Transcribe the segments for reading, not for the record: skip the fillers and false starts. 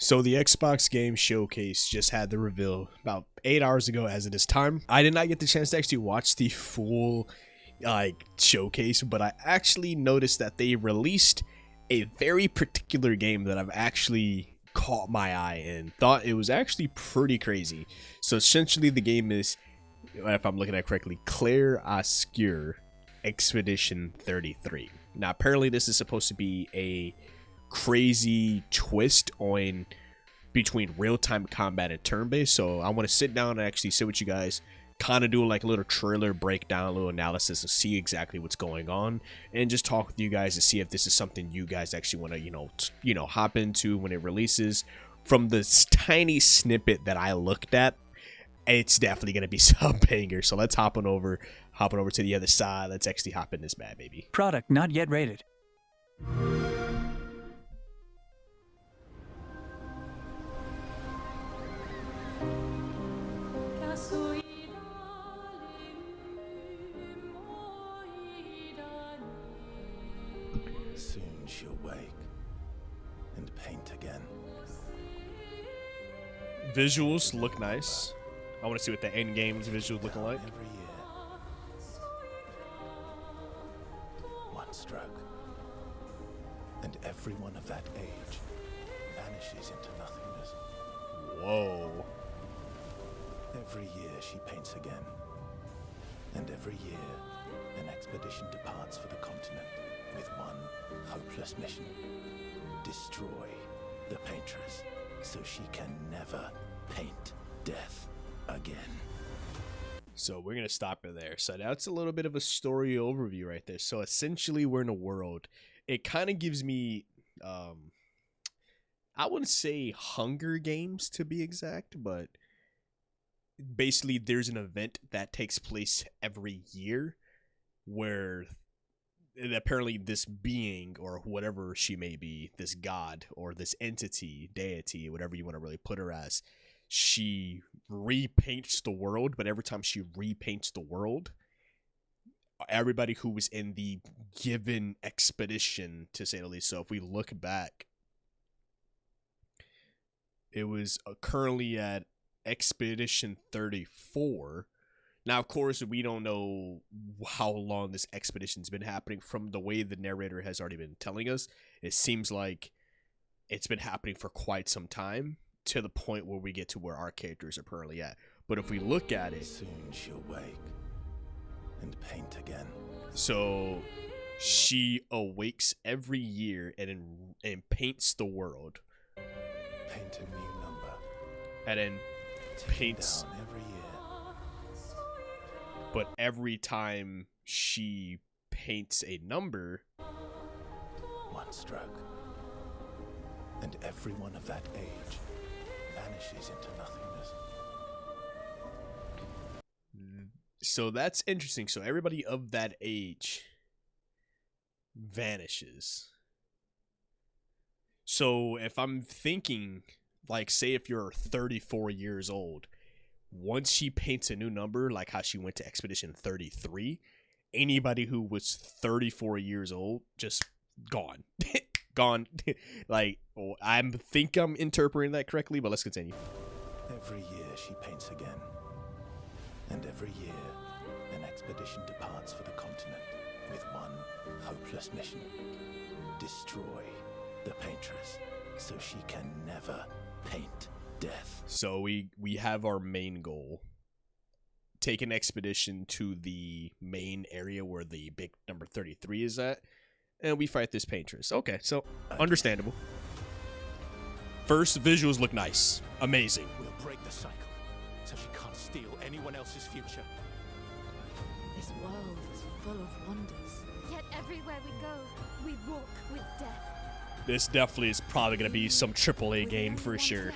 So the Xbox Game Showcase just had the reveal about 8 hours ago as it is time. I did not get the chance to actually watch the full showcase, but I actually noticed that they released a very particular game that I've actually caught my eye and thought it was actually pretty crazy. So essentially the game is, if I'm looking at it correctly, Clair Obscur Expedition 33. Now apparently this is supposed to be a crazy twist on between real-time combat and turn-based. So I want to sit down and actually sit with you guys, kind of do like a little trailer breakdown, a little analysis, and see exactly what's going on, and just talk with you guys to see if this is something you guys actually want to hop into when it releases. From this tiny snippet that I looked at, it's definitely gonna be some banger. So let's hop on over to the other side. Let's actually hop in this bad baby. Product not yet rated. Soon she'll wake and paint again. Visuals look nice. I want to see what the end game's visuals looking like. Every year, one stroke, and everyone of that age vanishes into nothingness. Whoa. Every year she paints again, and every year an expedition departs for the continent with one hopeless mission: destroy the paintress so she can never paint death again. So we're gonna stop it there. So that's a little bit of a story overview right there. So essentially we're in a world, it kind of gives me I wouldn't say Hunger Games to be exact, but basically there's an event that takes place every year where apparently this being, or whatever she may be, this god or this entity, deity, whatever you want to really put her as, she repaints the world. But every time she repaints the world, everybody who was in the given expedition, to say the least, so if we look back, it was currently at Expedition 34. Now, of course, we don't know how long this expedition's been happening. From the way the narrator has already been telling us, it seems like it's been happening for quite some time, to the point where we get to where our characters are currently at. But if we look at it, Soon she'll wake and paint again. so she awakes every year and paints the world, Paint a new number. and then paints. Down every year. But every time she paints a number, One stroke, and everyone of that age vanishes into nothingness. so that's interesting. So everybody of that age vanishes. So if I'm thinking, like, say if you're 34 years old, once she paints a new number, like how she went to Expedition 33, anybody who was 34 years old, just gone. Gone. Like, I think I'm interpreting that correctly, but let's continue. Every year she paints again, and every year an expedition departs for the continent with one hopeless mission: destroy the paintress so she can never paint death. So we have our main goal. Take an expedition to the main area where the big number 33 is at, and we fight this paintress. Okay, so understandable. First, visuals look nice. Amazing. We'll break the cycle so she can't steal anyone else's future. This world is full of wonders. Yet everywhere we go, we walk with death. This definitely is probably going to be some AAA game for sure.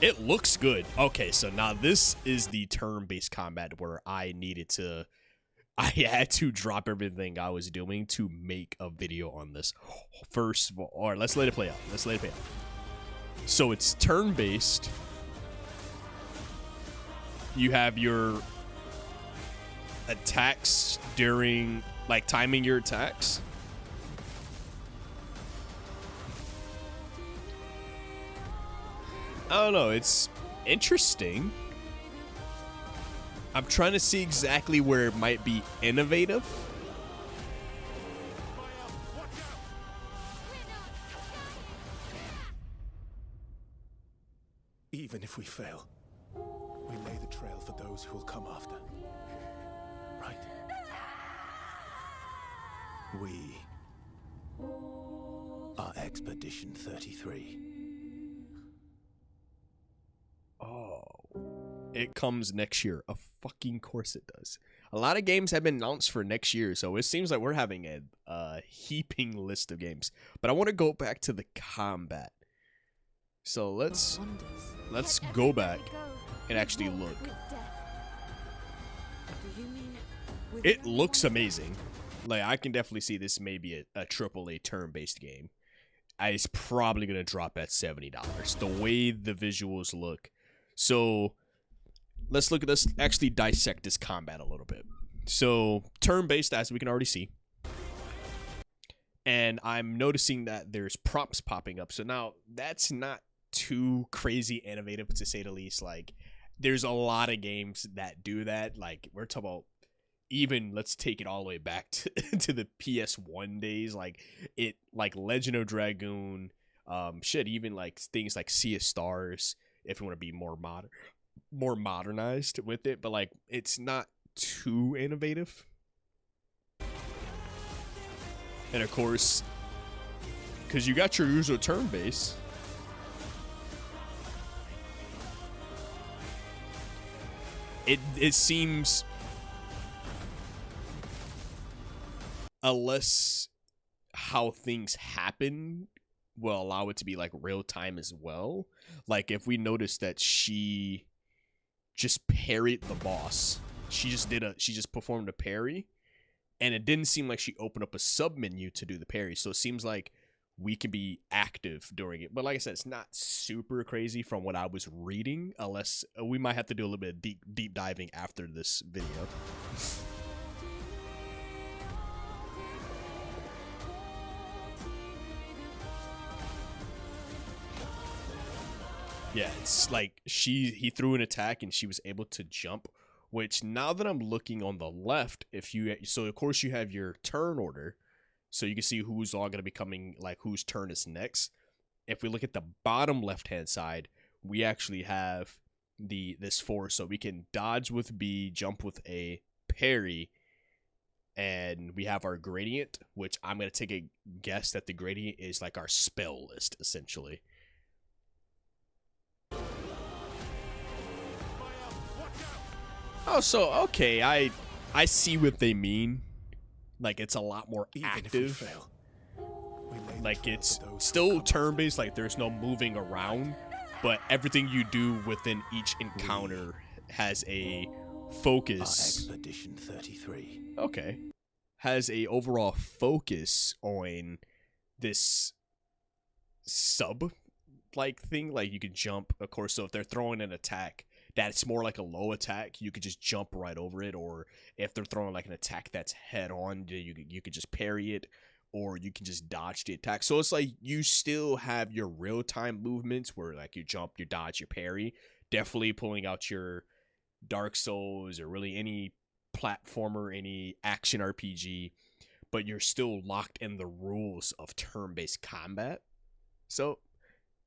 It looks good. Okay, so now this is the turn-based combat where I had to drop everything I was doing to make a video on this. First of all right, let's let it play out. So it's turn-based. You have your attacks during, like, timing your attacks. I don't know, it's interesting. I'm trying to see exactly where it might be innovative. Even if we fail, we lay the trail for those who will come after. Right? We are Expedition 33. Oh, it comes next year. Of fucking course it does. A lot of games have been announced for next year, so it seems like we're having a heaping list of games. But I want to go back to the combat. So let's go back and actually look. It looks amazing. Like, I can definitely see this may be a AAA turn-based game. It's probably going to drop at $70. The way the visuals look. So, let's actually dissect this combat a little bit. So, turn-based, as we can already see. And I'm noticing that there's prompts popping up. So now, that's not too crazy innovative, to say the least. Like, there's a lot of games that do that. Like, we're talking about, even let's take it all the way back to the PS1 days, like Legend of Dragoon, even like things like Sea of Stars, if you want to be more modernized with it, but like it's not too innovative. And of course, because you got your usual turn base, it seems, unless how things happen will allow it to be like real time as well. Like if we notice that she just parried the boss, she just performed a parry, and it didn't seem like she opened up a sub menu to do the parry. So it seems like we can be active during it. But like I said, it's not super crazy from what I was reading, unless we might have to do a little bit of deep diving after this video. Yeah, it's like he threw an attack and she was able to jump, which now that I'm looking on the left, so of course you have your turn order, so you can see who's all going to be coming, like whose turn is next. If we look at the bottom left hand side, we actually have this force, so we can dodge with B, jump with A, parry, and we have our gradient, which I'm going to take a guess that the gradient is like our spell list essentially. Oh, so okay, I see what they mean. Like it's a lot more active. Like it's still turn-based, like there's no moving around, but everything you do within each encounter has a focus. Expedition 33. Okay. Has a overall focus on this sub like thing. Like you can jump, of course, so if they're throwing an attack that's more like a low attack, you could just jump right over it, or if they're throwing like an attack that's head on, you could just parry it, or you can just dodge the attack. So it's like you still have your real-time movements where like you jump, you dodge, you parry, definitely pulling out your Dark Souls or really any platformer, any action RPG, but you're still locked in the rules of turn-based combat. So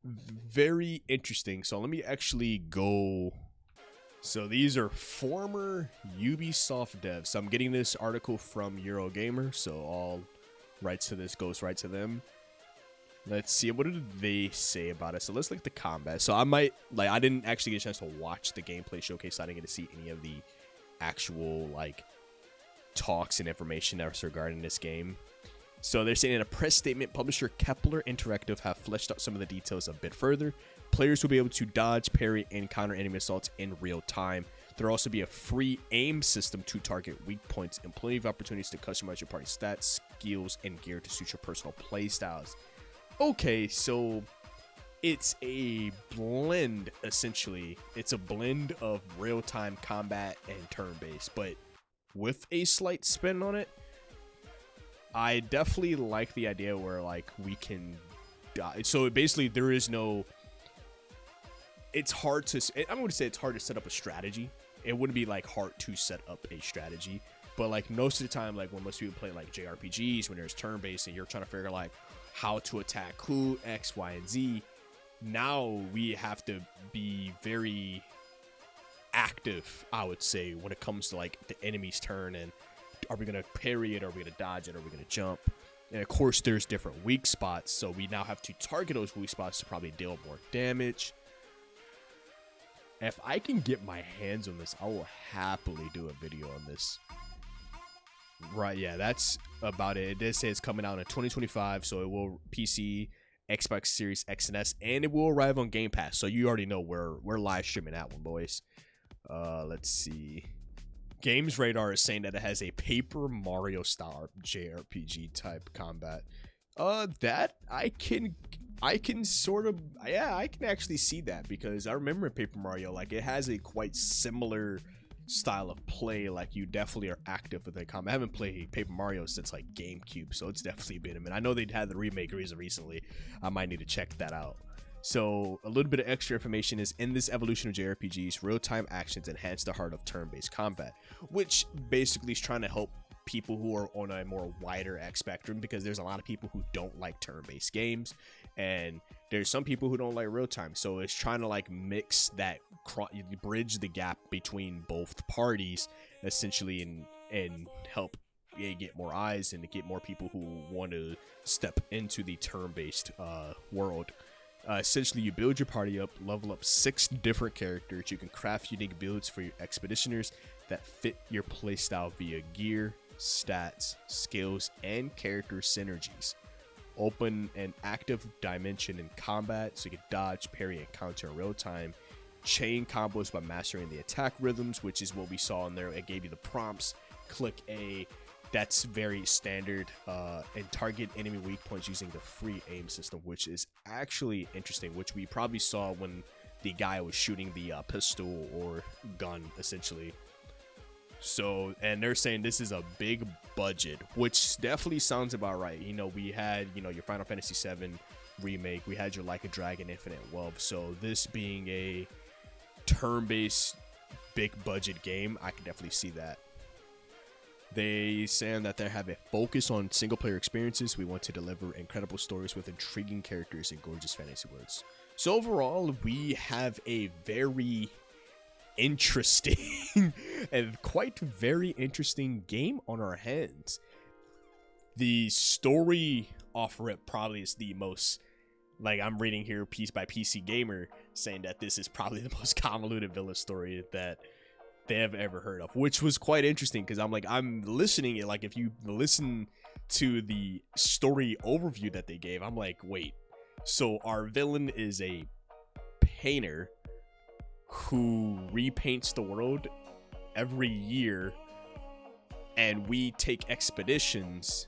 very interesting. So let me actually go. So these are former Ubisoft devs. So I'm getting this article from Eurogamer, so all rights to this goes right to them. Let's see, what did they say about it? So let's look at the combat. So I didn't actually get a chance to watch the gameplay showcase, so I didn't get to see any of the actual like talks and information that's regarding this game. So they're saying in a press statement, publisher Kepler Interactive have fleshed out some of the details a bit further. Players will be able to dodge, parry, and counter enemy assaults in real time. There will also be a free aim system to target weak points and plenty of opportunities to customize your party stats, skills, and gear to suit your personal playstyles. Okay, so it's a blend, essentially. It's a blend of real-time combat and turn-based, but with a slight spin on it. I definitely like the idea where like we can die. So basically there is no it's hard to, I'm going to say it's hard to set up a strategy. It wouldn't be like hard to set up a strategy, but like most of the time, like when most people play like JRPGs, when there's turn-based and you're trying to figure like how to attack who, X, Y, and Z, now we have to be very active, I would say, when it comes to like the enemy's turn, and are we gonna parry it, are we gonna dodge it, are we gonna jump? And of course there's different weak spots, so we now have to target those weak spots to probably deal more damage. If I can get my hands on this, I will happily do a video on this. Right, yeah, that's about it. It did say it's coming out in 2025, so it will PC, Xbox Series X and S, and it will arrive on Game Pass. So you already know we're live streaming that one, boys. Let's see. Games Radar is saying that it has a Paper Mario style JRPG type combat. That I can sort of, yeah, I can actually see that, because I remember Paper Mario, like it has a quite similar style of play. Like you definitely are active with the combat. I haven't played Paper Mario since like GameCube, so it's definitely been a minute. I know they'd had the remake recently. I might need to check that out. So a little bit of extra information is in this evolution of JRPGs, real-time actions enhance the heart of turn-based combat, which basically is trying to help people who are on a more wider X spectrum, because there's a lot of people who don't like turn-based games, and there's some people who don't like real-time. So it's trying to like mix that, bridge the gap between both parties, essentially, and help get more eyes and to get more people who want to step into the turn-based world. Essentially, you build your party up, level up 6 different characters. You can craft unique builds for your expeditioners that fit your playstyle via gear, stats, skills, and character synergies. Open an active dimension in combat, so you can dodge, parry, and counter in real time. Chain combos by mastering the attack rhythms, which is what we saw in there. It gave you the prompts. Click A. That's very standard, and target enemy weak points using the free aim system, which is actually interesting, which we probably saw when the guy was shooting the pistol or gun, essentially. So, and they're saying this is a big budget, which definitely sounds about right. You know, we had, you know, your Final Fantasy VII remake, we had your Like a Dragon Infinite Wealth, so this being a turn-based big budget game, I can definitely see that. They saying that they have a focus on single player experiences. We want to deliver incredible stories with intriguing characters and gorgeous fantasy worlds. So overall, we have a very interesting and quite very interesting game on our hands. The story off rip probably is the most, like I'm reading here piece by PC Gamer saying that this is probably the most convoluted villain story that they have ever heard of, which was quite interesting, because I'm listening it, like if you listen to the story overview that they gave, I'm like, wait, so our villain is a painter who repaints the world every year, and we take expeditions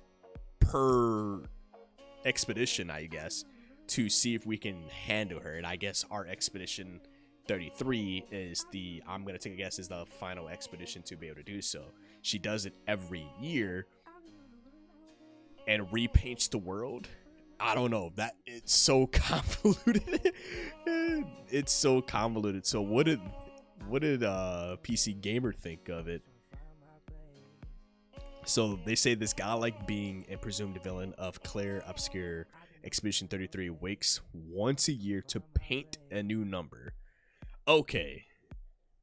per expedition, I guess, to see if we can handle her. And I guess our expedition 33 is the, I'm gonna take a guess, is the final expedition to be able to do so. She does it every year and repaints the world. I don't know, that it's so convoluted. It's so convoluted. So what did PC Gamer think of it? So they say this godlike being and presumed villain of Clair Obscur Expedition 33 wakes once a year to paint a new number. Okay,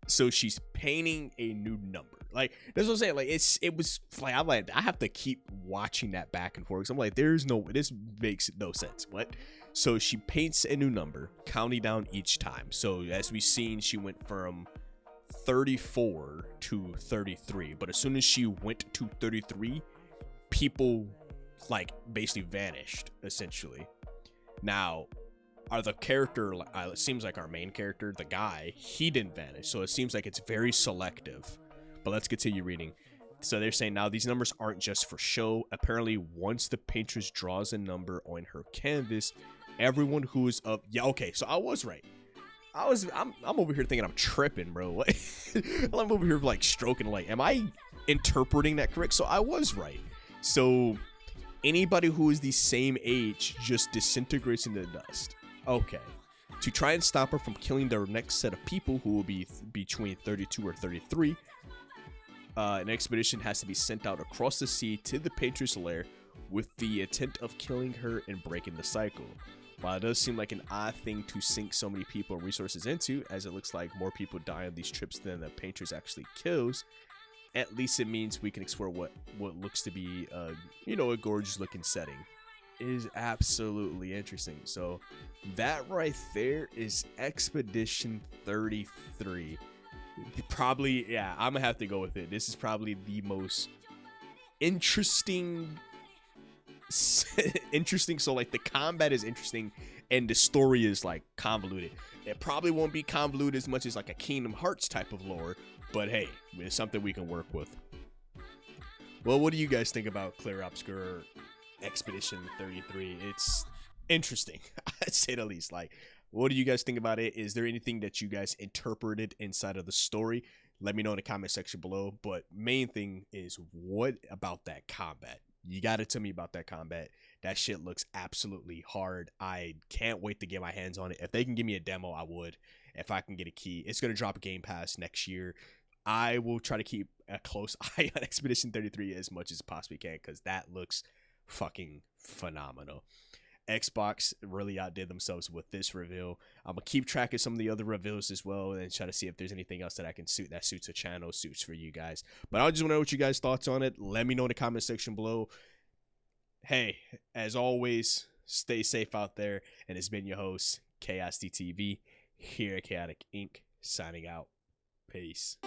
so she's painting a new number. Like, that's what I'm saying. Like, it was like, I'm like, I have to keep watching that back and forth. So I'm like, this makes no sense. What? So she paints a new number, counting down each time. So as we've seen, she went from 34 to 33. But as soon as she went to 33, people like basically vanished, essentially. Now, the character, it seems like our main character, the guy, he didn't vanish. So it seems like it's very selective. But let's continue reading. So they're saying now these numbers aren't just for show. Apparently, once the paintress draws a number on her canvas, everyone who is up. Yeah, okay. So I was right. I'm over here thinking I'm tripping, bro. I'm over here like stroking. Like, am I interpreting that correct? So I was right. So anybody who is the same age just disintegrates into dust. Okay. To try and stop her from killing their next set of people, who will be between 32 or 33, an expedition has to be sent out across the sea to the Painter's lair with the intent of killing her and breaking the cycle. While it does seem like an odd thing to sink so many people and resources into, as it looks like more people die on these trips than the Painter's actually kills, at least it means we can explore what looks to be, a gorgeous looking setting. It is absolutely interesting. So that right there is Expedition 33. Probably, yeah, I'm gonna have to go with it. This is probably the most interesting. So like the combat is interesting and the story is like convoluted. It probably won't be convoluted as much as like a Kingdom Hearts type of lore, but hey, it's something we can work with. Well, what do you guys think about Clair Obscur Expedition 33? It's interesting, I'd say the least. Like, what do you guys think about it? Is there anything that you guys interpreted inside of the story? Let me know in the comment section below. But main thing is, what about that combat? You got to tell me about that combat. That shit looks absolutely hard. I can't wait to get my hands on it. If they can give me a demo, I would. If I can get a key. It's going to drop a Game Pass next year. I will try to keep a close eye on Expedition 33 as much as I possibly can, because that looks fucking phenomenal. Xbox really outdid themselves with this reveal. I'm gonna keep track of some of the other reveals as well and try to see if there's anything else that I can suits a channel, suits for you guys. But I just want to know what you guys' thoughts on it. Let me know in the comment section below. Hey, as always, stay safe out there, and it's been your host KSDTV here at Chaotic Inc. signing out. Peace.